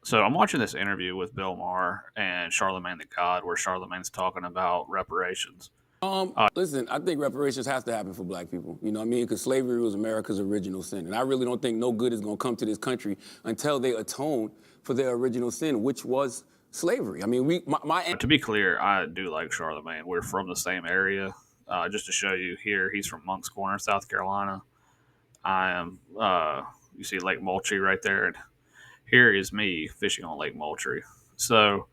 So I'm watching this interview with Bill Maher and Charlamagne the God, where Charlamagne's talking about reparations. Listen, I think reparations has to happen for black people. You know what I mean? Because slavery was America's original sin. And I really don't think no good is going to come to this country until they atone for their original sin, which was slavery. I mean, To be clear, I do like Charlamagne. We're from the same area. Just to show you here, he's from Moncks Corner, South Carolina. I am. You see Lake Moultrie right there, and here is me fishing on Lake Moultrie. So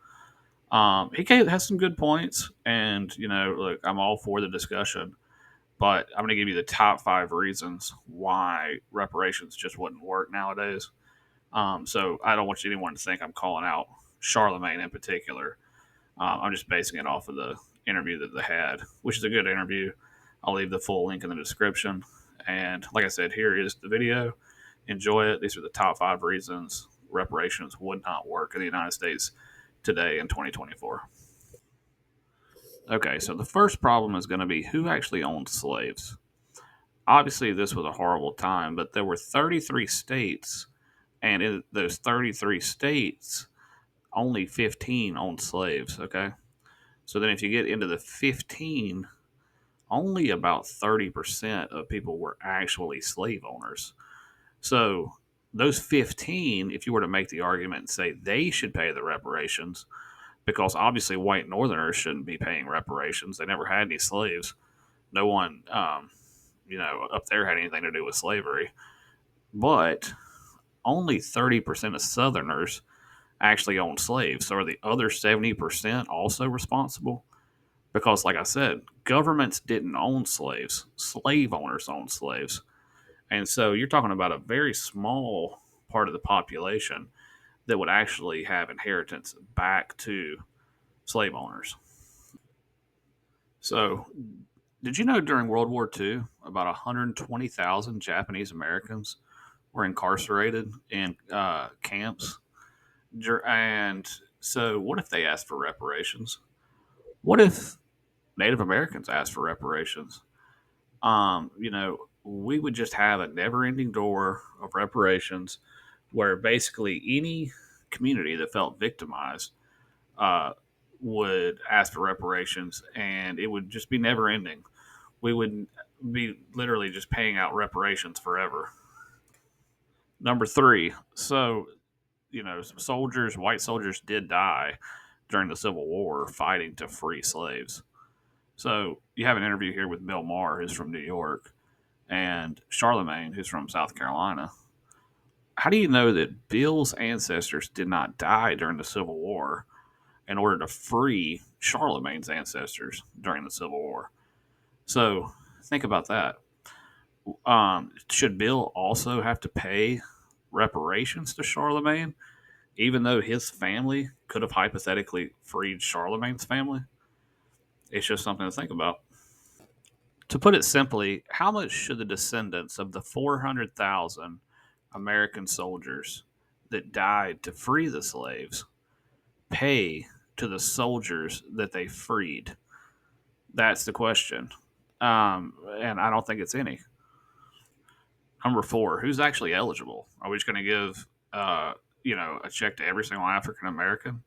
has some good points, and look, I'm all for the discussion. But I'm going to give you the top 5 reasons why reparations just wouldn't work nowadays. So I don't want anyone to think I'm calling out Charlemagne in particular. I'm just basing it off of the interview that they had, which is a good interview. I'll leave the full link in the description. And like I said, here is the video. Enjoy it. These are the top 5 reasons reparations would not work in the United States today in 2024. Okay, so the first problem is going to be who actually owned slaves. Obviously, this was a horrible time, but there were 33 states, and in those 33 states, only 15 owned slaves. Okay, so then if you get into the 15, only about 30% of people were actually slave owners. So those 15, if you were to make the argument and say they should pay the reparations, because obviously white Northerners shouldn't be paying reparations, they never had any slaves. No one, up there had anything to do with slavery. But only 30% of Southerners actually owned slaves. So are the other 70% also responsible? Because, like I said, governments didn't own slaves, slave owners owned slaves. And so you're talking about a very small part of the population that would actually have inheritance back to slave owners. So, did you know during World War II, about 120,000 Japanese Americans were incarcerated in camps? And so, what if they asked for reparations? What if Native Americans asked for reparations? We would just have a never ending door of reparations where basically any community that felt victimized uh, would ask for reparations, and it would just be never ending. We would be literally just paying out reparations forever. Number 3. So, soldiers, white soldiers did die during the Civil War fighting to free slaves. So you have an interview here with Bill Maher, who's from New York, and Charlemagne, who's from South Carolina. How do you know that Bill's ancestors did not die during the Civil War in order to free Charlemagne's ancestors during the Civil War? So think about that. Should Bill also have to pay reparations to Charlemagne, even though his family could have hypothetically freed Charlemagne's family? It's just something to think about. To put it simply, how much should the descendants of the 400,000 American soldiers that died to free the slaves pay to the soldiers that they freed? That's the question. And I don't think it's any. Number 4, who's actually eligible? Are we just going to give, a check to every single African American?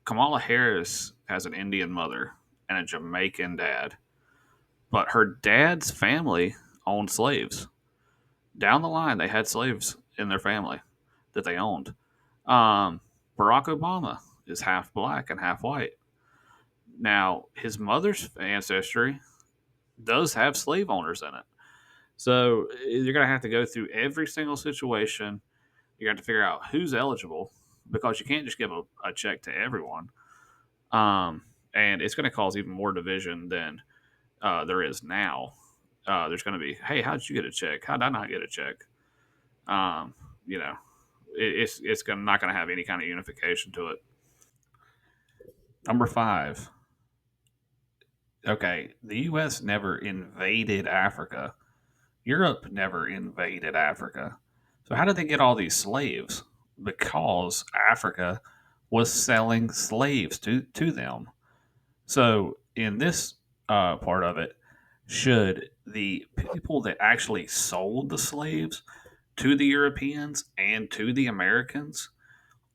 Kamala Harris has an Indian mother and a Jamaican dad, but her dad's family owned slaves. Down the line, they had slaves in their family that they owned. Um, Barack Obama is half black and half white. Now, his mother's ancestry does have slave owners in it. So you're going to have to go through every single situation. You got to figure out who's eligible because you can't just give a check to everyone. Um, and it's going to cause even more division than there is now. There's going to be, hey, how did you get a check? How did I not get a check? Um, you know, not going to have any kind of unification to it. Number 5. Okay, the U.S. never invaded Africa. Europe never invaded Africa. So how did they get all these slaves? Because Africa was selling slaves to them. So in this part of it, should the people that actually sold the slaves to the Europeans and to the Americans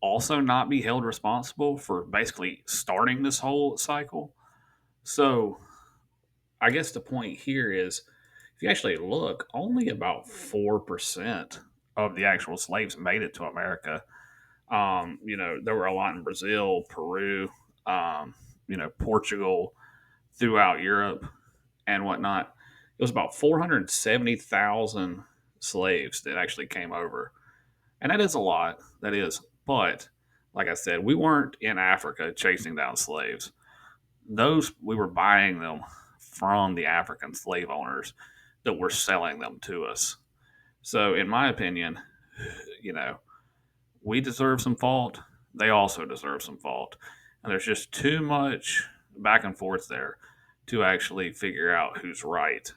also not be held responsible for basically starting this whole cycle. So I guess the point here is if you actually look, only about 4% of the actual slaves made it to America. There were a lot in Brazil, Peru, Portugal, throughout Europe and whatnot. It was about 470,000 slaves that actually came over. And that is a lot. That is. But like I said, we weren't in Africa chasing down slaves. Those, we were buying them from the African slave owners that were selling them to us. So, in my opinion, you know, we deserve some fault. They also deserve some fault. And there's just too much back and forth there to actually figure out who's right.